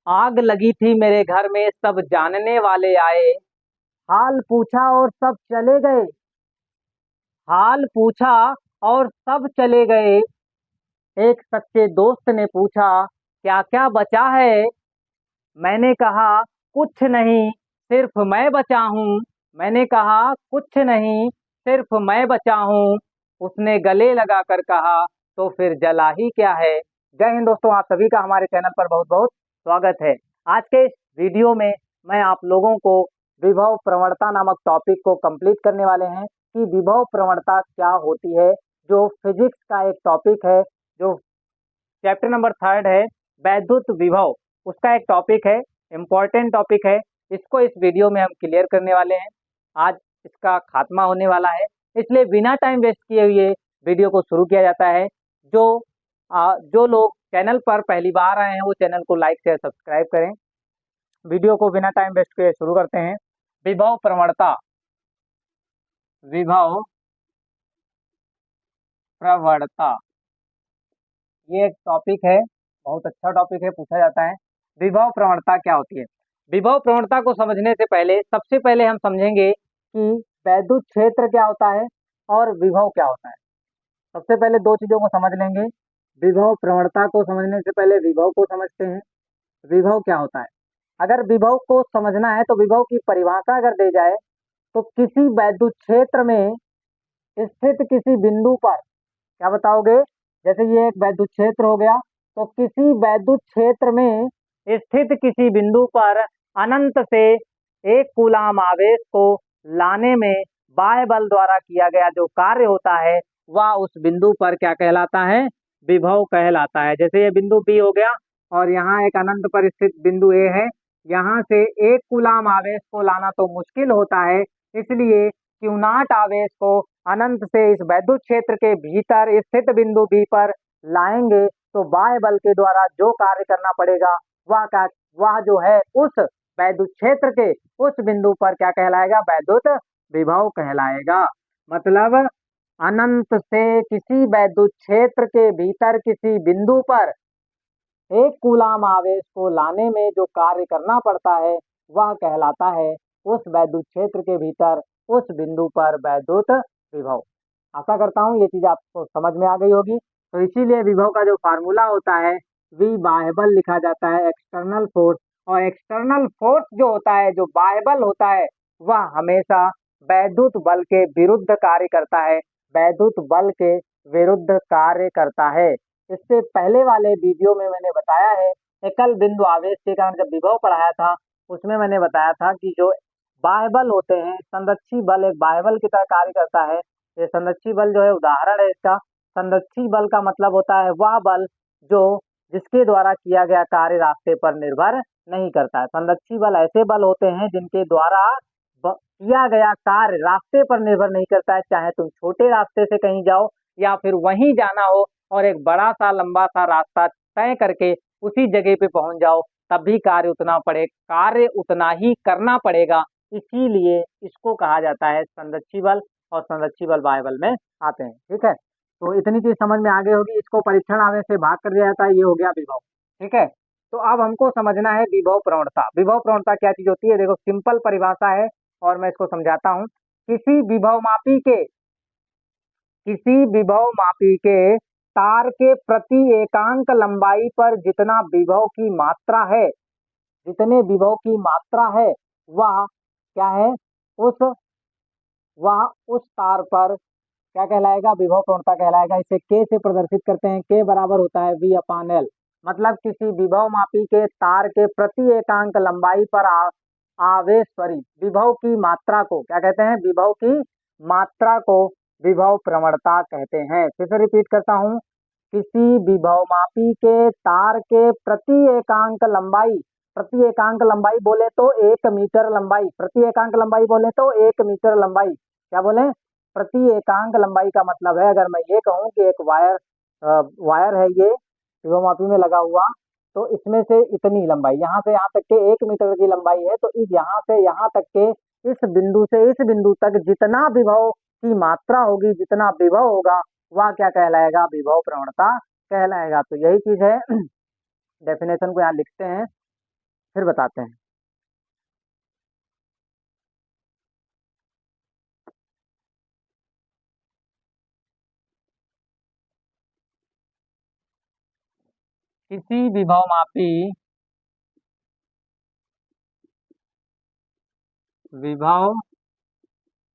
आग लगी थी मेरे घर में, सब जानने वाले आए। हाल पूछा और सब चले गए। हाल पूछा और सब चले गए। एक सच्चे दोस्त ने पूछा, क्या क्या बचा है? मैंने कहा, कुछ नहीं, सिर्फ मैं बचा हूँ। मैंने कहा, कुछ नहीं, सिर्फ मैं बचा हूँ। उसने गले लगा कर कहा, तो फिर जला ही क्या है? जय हिंद दोस्तों, आप सभी का हमारे चैनल पर बहुत बहुत स्वागत है। आज के इस वीडियो में मैं आप लोगों को विभव प्रवणता नामक टॉपिक को कंप्लीट करने वाले हैं कि विभव प्रवणता क्या होती है, जो फिजिक्स का एक टॉपिक है, जो चैप्टर नंबर 3 है, वैद्युत विभव, उसका एक टॉपिक है, इम्पोर्टेंट टॉपिक है। इसको इस वीडियो में हम क्लियर करने वाले हैं। आज इसका खात्मा होने वाला है, इसलिए बिना टाइम वेस्ट किए हुए वीडियो को शुरू किया जाता है। जो लोग चैनल पर पहली बार आए हैं वो चैनल को लाइक शेयर सब्सक्राइब करें। वीडियो को बिना टाइम वेस्ट किए शुरू करते हैं। विभव प्रवणता। विभव प्रवणता ये एक टॉपिक है, बहुत अच्छा टॉपिक है, पूछा जाता है। विभव प्रवणता क्या होती है? विभव प्रवणता को समझने से पहले सबसे पहले हम समझेंगे कि वैद्युत क्षेत्र क्या होता है और विभव क्या होता है। सबसे पहले दो चीजों को समझ लेंगे। विभव प्रवणता को समझने से पहले विभव को समझते हैं। विभव क्या होता है? अगर विभव को समझना है तो विभव की परिभाषा अगर दी जाए तो किसी वैद्युत क्षेत्र में स्थित किसी बिंदु पर, क्या बताओगे? जैसे ये एक वैद्युत क्षेत्र हो गया, तो किसी वैद्युत क्षेत्र में स्थित किसी बिंदु पर अनंत से एक कूलाम आवेश को लाने में बाह्य बल द्वारा किया गया जो कार्य होता है वह उस बिंदु पर क्या कहलाता है? विभव कहलाता है। जैसे ये बिंदु बी हो गया और यहाँ एक अनंत पर स्थित बिंदु ए है। यहाँ से एक कूलाम आवेश को लाना तो मुश्किल होता है, इसलिए क्यू नॉट आवेश को अनंत से इस वैद्युत क्षेत्र के भीतर स्थित बिंदु बी पर लाएंगे तो बाह्य बल के द्वारा जो कार्य करना पड़ेगा वह जो है उस वैद्युत क्षेत्र के उस बिंदु पर क्या कहलाएगा? वैद्युत विभव कहलाएगा। मतलब अनंत से किसी वैद्युत क्षेत्र के भीतर किसी बिंदु पर एक कूलाम आवेश को लाने में जो कार्य करना पड़ता है वह कहलाता है उस वैद्युत क्षेत्र के भीतर उस बिंदु पर वैद्युत विभव। आशा करता हूँ ये चीज आपको समझ में आ गई होगी। तो इसीलिए विभव का जो फार्मूला होता है वी बाह्य बल लिखा जाता है, एक्सटर्नल फोर्स। और एक्सटर्नल फोर्स जो होता है, जो बाह्य बल होता है, वह हमेशा वैद्युत बल के विरुद्ध कार्य करता है। वैद्युत बल के विरुद्ध कार्य करता है। इससे पहले वाले वीडियो में मैंने बताया है, एकल बिंदु आवेश के कारण जब विभव पढ़ाया था उसमें मैंने बताया था कि जो बाह्य बल होते हैं, संरक्षी बल एक बाह्य बल की तरह कार्य करता है। ये संरक्षी बल जो है उदाहरण है इसका। संरक्षी बल का मतलब होता है वह बल जो जिसके द्वारा किया गया कार्य रास्ते पर निर्भर नहीं करता है। संरक्षी बल ऐसे बल होते हैं जिनके द्वारा किया गया कार्य रास्ते पर निर्भर नहीं करता है। चाहे तुम छोटे रास्ते से कहीं जाओ या फिर वहीं जाना हो और एक बड़ा सा लंबा सा रास्ता तय करके उसी जगह पे पहुंच जाओ, तब भी कार्य उतना ही करना पड़ेगा। इसीलिए इसको कहा जाता है संरक्षी बल, और संरक्षी बल बाह्य बल में आते हैं। ठीक है, तो इतनी चीज समझ में आ गई होगी। इसको परीक्षण आवेश से भाग कर दिया जाता है, ये हो गया विभव। ठीक है, तो अब हमको समझना है विभव प्रवणता। विभव प्रवणता क्या चीज होती है? देखो, सिंपल परिभाषा है और मैं इसको समझाता हूँ। किसी विभव मापी के किसी विभव मापी के तार के प्रति एकांक लंबाई पर जितना विभव की मात्रा है, जितने विभव की मात्रा है वह क्या है? उस वह उस तार पर क्या कहलाएगा? विभव प्रवणता कहलाएगा। इसे के से प्रदर्शित करते हैं। के बराबर होता है वी अपान एल। मतलब किसी विभव मापी के तार के प्रति एकांक लंबाई पर आवेश विभव की मात्रा को क्या कहते हैं? विभव की मात्रा को विभव प्रवणता कहते हैं। फिर से रिपीट करता हूं, किसी विभव मापी के तार के प्रति एकांक लंबाई, प्रति एकांक लंबाई बोले तो 1 मीटर लंबाई, प्रति एकांक लंबाई बोले तो 1 मीटर लंबाई। क्या बोले? प्रति एकांक लंबाई का मतलब है, अगर मैं ये कहूँ कि एक वायर है, ये विभव मापी में लगा हुआ, तो इसमें से इतनी लंबाई, यहाँ से यहाँ तक के 1 मीटर की लंबाई है, तो इस यहाँ से यहाँ तक के इस बिंदु से इस बिंदु तक जितना विभव की मात्रा होगी, जितना विभव होगा, वह क्या कहलाएगा? विभव प्रवणता कहलाएगा। तो यही चीज है। डेफिनेशन को यहाँ लिखते हैं। फिर बताते हैं। किसी विभव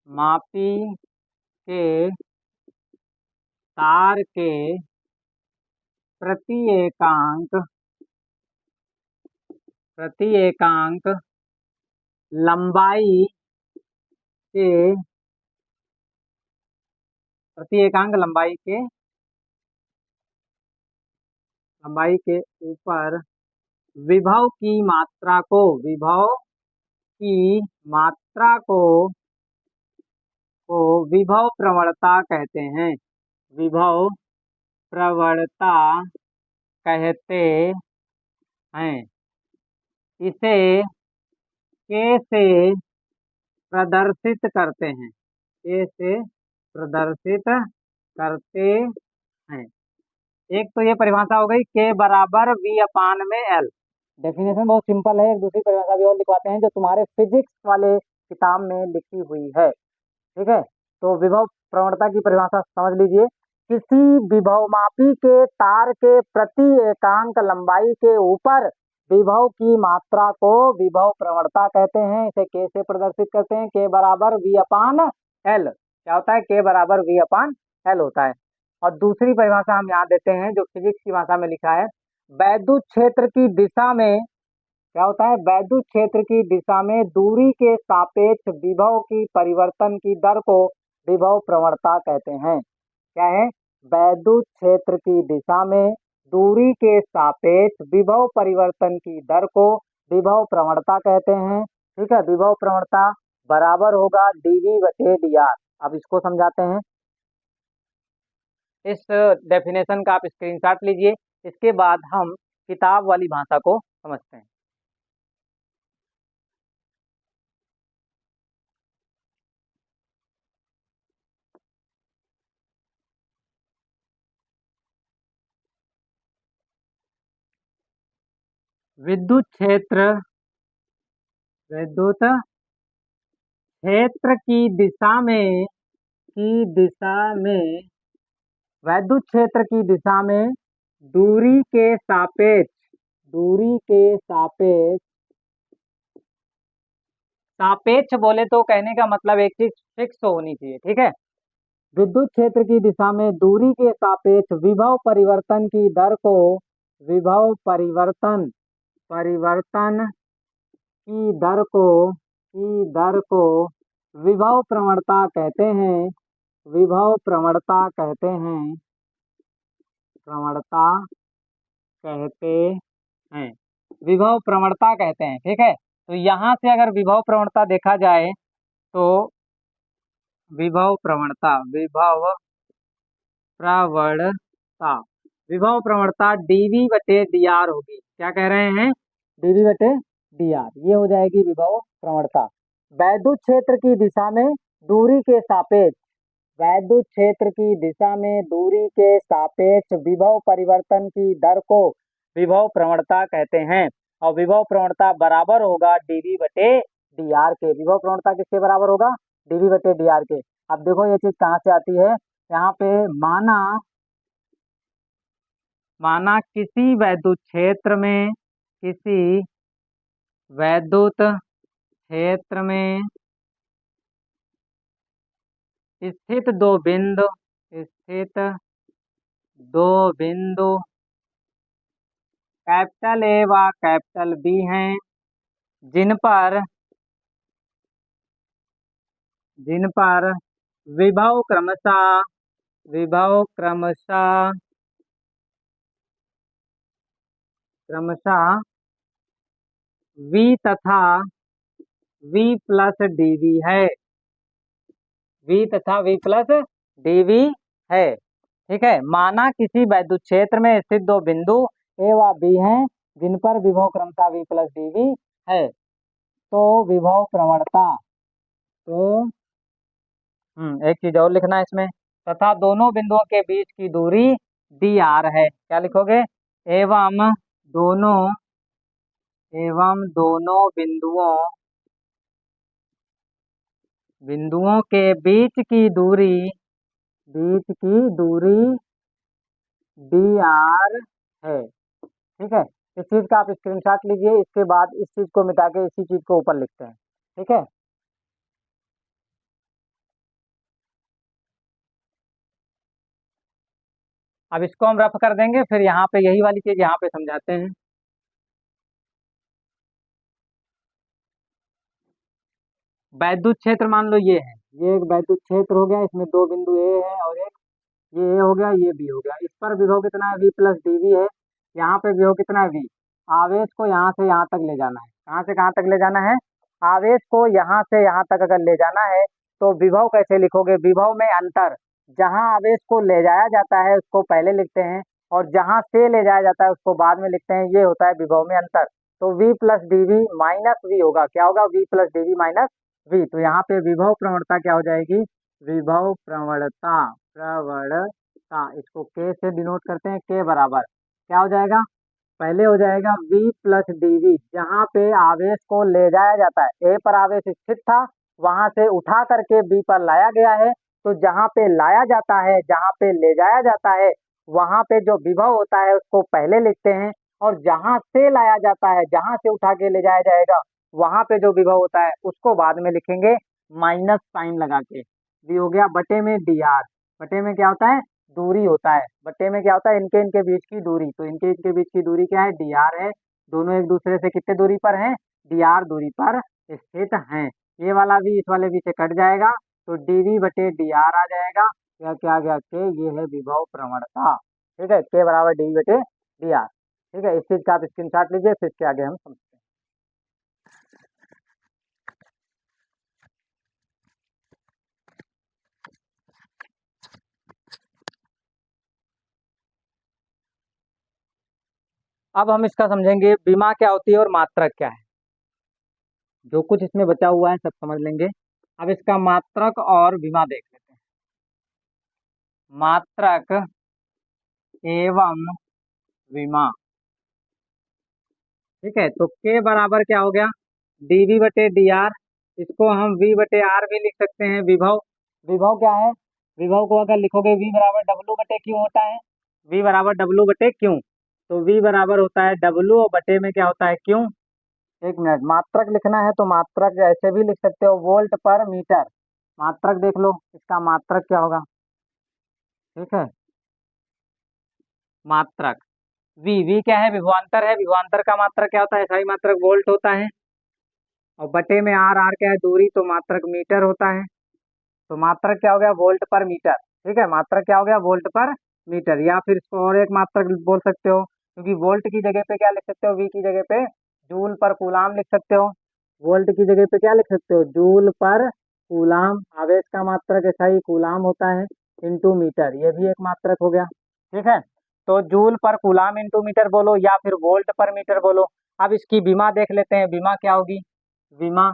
मापी के तार के प्रति एकांक लंबाई के ऊपर विभव की मात्रा को विभव प्रवणता कहते हैं। विभव प्रवणता कहते हैं। इसे K से प्रदर्शित करते हैं। K से प्रदर्शित करते हैं। एक तो ये परिभाषा हो गई K बराबर V अपान में L। डेफिनेशन बहुत सिंपल है। एक दूसरी परिभाषा भी और लिखवाते हैं जो तुम्हारे फिजिक्स वाले किताब में लिखी हुई है। ठीक है, तो विभव प्रवणता की परिभाषा समझ लीजिए। किसी विभवमापी के तार के प्रति एकांक लंबाई के ऊपर विभव की मात्रा को विभव प्रवणता कहते हैं। इसे K से प्रदर्शित करते हैं। K बराबर V अपान L। क्या होता है? K बराबर V अपान L होता है। और दूसरी परिभाषा हम यहाँ देते हैं जो फिजिक्स की भाषा में लिखा है। वैद्युत क्षेत्र की दिशा में क्या होता है? वैद्युत क्षेत्र की दिशा में दूरी के सापेक्ष विभव की परिवर्तन की दर को विभव प्रवणता कहते हैं। क्या है? वैद्युत क्षेत्र की दिशा में दूरी के सापेक्ष विभव परिवर्तन की दर को विभव प्रवणता कहते हैं। ठीक है, विभव प्रवणता बराबर होगा dV/dr। अब इसको समझाते हैं। इस डेफिनेशन का आप स्क्रीनशॉट लीजिए। इसके बाद हम किताब वाली भाषा को समझते हैं। विद्युत क्षेत्र की दिशा में वैद्युत क्षेत्र की दिशा में दूरी के सापेक्ष बोले तो कहने का मतलब एक चीज फिक्स होनी चाहिए। ठीक है, विद्युत क्षेत्र की दिशा में दूरी के सापेक्ष विभव परिवर्तन की दर को विभव परिवर्तन की दर को विभव प्रवणता कहते हैं। विभव प्रवणता कहते हैं। विभव प्रवणता कहते हैं। ठीक है, तो यहाँ से अगर विभव प्रवणता देखा जाए तो विभव प्रवणता dV/dr होगी। क्या कह रहे हैं? dV/dr, ये हो जाएगी विभव प्रवणता। वैद्युत क्षेत्र की दिशा में दूरी के सापेक्ष विभव परिवर्तन की दर को विभव प्रवणता कहते हैं। और विभव प्रवणता बराबर होगा dV/dr के। विभव प्रवणता किसके बराबर होगा? dV/dr के। अब देखो ये चीज कहाँ से आती है। यहाँ पे माना किसी वैद्युत क्षेत्र में स्थित दो बिंदु कैपिटल A व कैपिटल B हैं, जिन पर विभव क्रमशः V तथा V+dV है। ठीक है, माना किसी वैद्युत क्षेत्र में स्थित दो बिंदु A व B हैं, जिन पर विभव क्रमशः V+dV है। तो विभव प्रवणता एक चीज और लिखना है इसमें। तथा दोनों बिंदुओं के बीच की दूरी dr है। क्या लिखोगे? एवं दोनों एवं दोनों बिंदुओं के बीच की दूरी dr है। ठीक है, इस चीज का आप स्क्रीनशॉट लीजिए, इसके बाद इस चीज को मिटा के इसी चीज को ऊपर लिखते हैं। ठीक है, अब इसको हम रफ कर देंगे, फिर यहाँ पे यही वाली चीज यहाँ पे समझाते हैं। वैद्युत क्षेत्र मान लो ये एक वैद्युत क्षेत्र हो गया, इसमें दो बिंदु ए है और एक ये ए हो गया, ये बी हो गया। इस पर विभव कितना है, वी प्लस डीवी है। यहाँ पे विभव कितना है, वी। आवेश को यहाँ से यहाँ तक ले जाना है। कहाँ से कहाँ तक ले जाना है, आवेश को यहाँ से यहाँ तक अगर ले जाना है तो विभव कैसे लिखोगे, विभव में अंतर, जहाँ आवेश को ले जाया जाता है उसको पहले लिखते हैं और जहाँ से ले जाया जाता है उसको बाद में लिखते हैं, ये होता है विभव में अंतर। तो V plus dV minus V होगा, क्या होगा, V plus dV minus V. तो यहाँ पे विभव प्रवणता क्या हो जाएगी, विभव प्रवणता इसको के से डिनोट करते हैं, के बराबर क्या हो जाएगा, पहले हो जाएगा v प्लस डीवी, जहाँ पे आवेश को ले जाया जाता है, ए पर आवेश स्थित था, वहां से उठा करके बी पर लाया गया है। तो जहाँ पे लाया जाता है, जहाँ पे ले जाया जाता है, वहां पे जो विभव होता है उसको पहले लिखते हैं, और जहाँ से लाया जाता है, जहाँ से उठा के ले जाया जाएगा, वहां पे जो विभव होता है उसको बाद में लिखेंगे माइनस साइन लगा के। वी हो गया बटे में डी आर, बटे में क्या होता है, दूरी होता है, बटे में क्या होता है, इनके इनके बीच की दूरी। तो इनके इनके बीच की दूरी क्या है, डी आर है। दोनों एक दूसरे से कितने दूरी पर हैं, डी आर दूरी पर स्थित हैं। ये वाला भी इस वाले भी से कट जाएगा, तो डीवी बटे डी आर आ जाएगा। या क्या आ गया, के, ये है विभव प्रवणता। ठीक है, के बराबर डीवी बटे डी आर। ठीक है, इस चीज का आप स्क्रीनशॉट लीजिए, फिर इसके आगे हम समझते हैं। अब हम इसका समझेंगे बीमा क्या होती है और मात्रक क्या है। जो कुछ इसमें बचा हुआ है सब समझ लेंगे। अब इसका मात्रक और बीमा देख लेते हैं। मात्रक एवं बीमा, ठीक है, तो के बराबर क्या हो गया, डीवी बटे डी आर। इसको हम वी बटे आर भी लिख सकते हैं। विभव, विभव क्या है, विभव को अगर लिखोगे वी बराबर डब्लू बटे क्यू होता है, वी बराबर डब्लू बटे क्यू। तो वी बराबर होता है डब्लू और बटे में क्या होता है, क्यू। एक मिनट, मात्रक लिखना है तो मात्रक ऐसे भी लिख सकते हो, वोल्ट पर मीटर। मात्रक देख लो, इसका मात्रक क्या होगा। ठीक है, मात्रक वी क्या है, विभवांतर है। विभवांतर का मात्रक क्या होता है, SI मात्रक वोल्ट होता है। और बटे में आर, आर क्या है, दूरी, तो मात्रक मीटर होता है। तो मात्रक क्या हो गया, वोल्ट पर मीटर। ठीक है, मात्रक क्या हो गया, वोल्ट पर मीटर। या फिर इसको और एक मात्रक बोल सकते हो, क्योंकि वोल्ट की जगह पे क्या लिख सकते हो, वी की जगह पे जूल पर कूलाम लिख सकते हो। वोल्ट की जगह पे क्या लिख सकते हो, जूल पर कूलाम। आवेश का मात्रक SI कूलाम होता है, इंटू मीटर, ये भी एक मात्रक हो गया। ठीक है, तो जूल पर कूलाम इंटू मीटर बोलो, या फिर वोल्ट पर मीटर बोलो। अब इसकी बीमा देख लेते हैं, बीमा क्या होगी, बीमा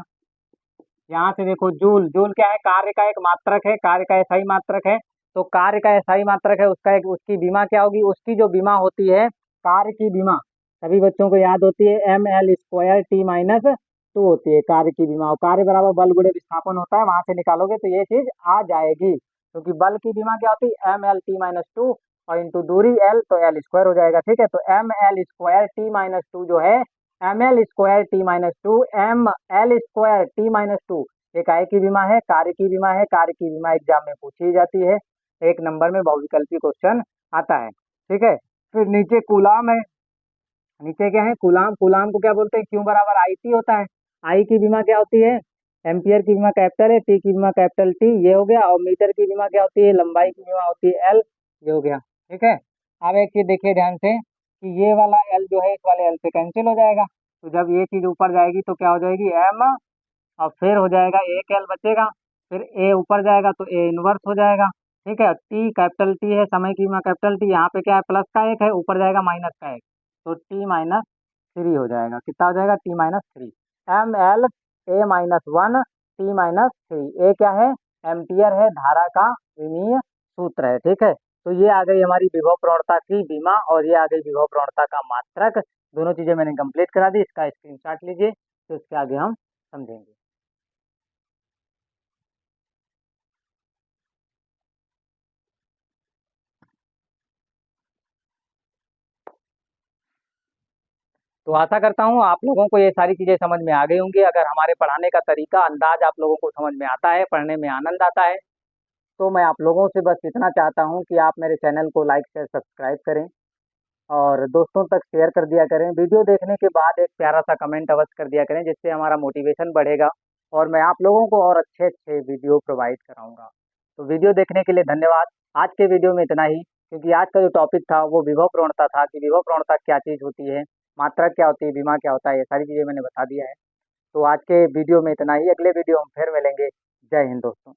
यहाँ से देखो, जूल, जूल क्या है, कार्य का एक मात्रक है, कार्य का SI मात्रक है। तो कार्य का SI मात्रक है, उसका एक, उसकी बीमा क्या होगी, उसकी जो बीमा होती है, कार्य की बीमा सभी बच्चों को याद होती है, ml² T-2 होती है कार्य की बीमा। और कार्य बराबर बल गुणे विस्थापन होता है, वहां से निकालोगे तो ये चीज आ जाएगी, क्योंकि बल की बीमा क्या होती है, ml/T-2 और इंटू दूरी L, तो L² हो जाएगा। ठीक है, तो ml²T-2 जो है, ml²T-2, ml²T-2 इकाई की बीमा है, कार्य की बीमा है। कार्य की बीमा एग्जाम में पूछी जाती है, एक नंबर में बहुविकल्पी क्वेश्चन आता है। ठीक है, फिर नीचे कूलाम है, नीचे क्या है, कूलाम। कूलाम को क्या बोलते हैं, क्यू बराबर आई टी होता है। आई की बीमा क्या होती है, एम्पियर की बीमा कैपिटल है, टी की बीमा कैपिटल टी, ये हो गया। और मीटर की बीमा क्या होती है, लंबाई की बीमा होती है एल, ये हो गया। ठीक है, अब एक चीज देखिए ध्यान से, कि ये वाला एल जो है इस वाले एल से कैंसिल हो जाएगा। तो जब ये चीज ऊपर जाएगी तो क्या हो जाएगी, एम, और फिर हो जाएगा एक एल बचेगा, फिर ए ऊपर जाएगा तो ए इनवर्स हो जाएगा। ठीक है, टी कैपिटल टी है, समय की बीमा कैपिटल टी, यहाँ पे क्या है, प्लस का एक है, ऊपर जाएगा माइनस का एक, तो T-3 हो जाएगा। कितना हो जाएगा, T-3। ml A-1 T-3, ए क्या है, एम्पियर है, धारा का विमीय सूत्र है। ठीक है, तो ये आ गई हमारी विभव प्रवणता की बीमा, और ये आ गई विभव प्रवणता का मात्रक। दोनों चीज़ें मैंने कंप्लीट करा दी, इसका स्क्रीनशॉट लीजिए, फिर उसके आगे हम समझेंगे। तो आशा करता हूँ आप लोगों को ये सारी चीज़ें समझ में आ गई होंगी। अगर हमारे पढ़ाने का तरीका, अंदाज़ आप लोगों को समझ में आता है, पढ़ने में आनंद आता है, तो मैं आप लोगों से बस इतना चाहता हूँ कि आप मेरे चैनल को लाइक, शेयर, सब्सक्राइब करें और दोस्तों तक शेयर कर दिया करें। वीडियो देखने के बाद एक प्यारा-सा कमेंट अवश्य कर दिया करें, जिससे हमारा मोटिवेशन बढ़ेगा और मैं आप लोगों को और अच्छे-अच्छे वीडियो प्रोवाइड कराऊँगा। तो वीडियो देखने के लिए धन्यवाद। आज के वीडियो में इतना ही, क्योंकि आज का जो टॉपिक था वो विभव प्रवणता था कि विभव प्रवणता क्या चीज़ होती है, मात्रक क्या होती है, विमा क्या होता है, ये सारी चीज़ें मैंने बता दिया है। तो आज के वीडियो में इतना ही, अगले वीडियो में फिर मिलेंगे। जय हिंद दोस्तों।